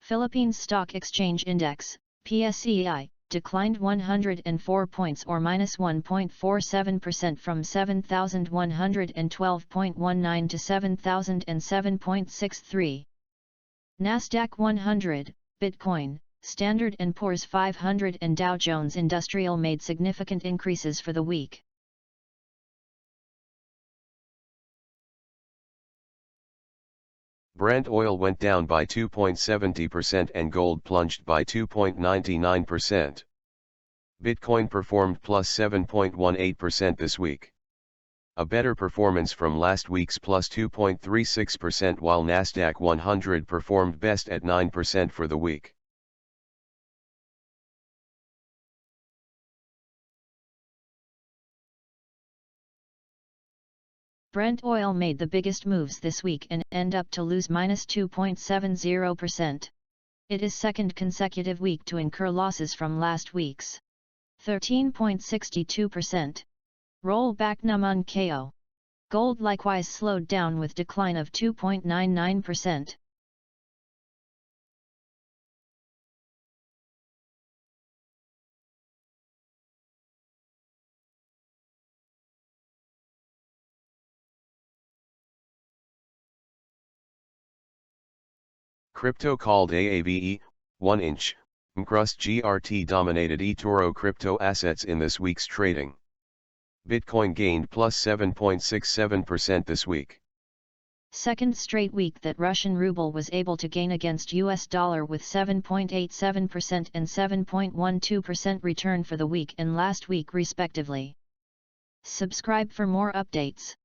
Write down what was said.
Philippines Stock Exchange Index, PSEI, declined 104 points or minus 1.47% from 7,112.19 to 7,007.63. Nasdaq 100, Bitcoin, Standard & Poor's 500 and Dow Jones Industrial made significant increases for the week. Brent oil went down by 2.70% and gold plunged by 2.99%. Bitcoin performed plus 7.18% this week. A better performance from last week's plus 2.36%, while Nasdaq 100 performed best at 9% for the week. Brent oil made the biggest moves this week and end up to lose minus 2.70%. It is second consecutive week to incur losses from last week's 13.62%. Rollback naman KO. Gold likewise slowed down with decline of 2.99%. Crypto called AAVE, 1-inch, Mcrust GRT dominated eToro crypto assets in this week's trading. Bitcoin gained plus 7.67% this week. Second straight week that Russian ruble was able to gain against US dollar with 7.87% and 7.12% return for the week and last week respectively. Subscribe for more updates.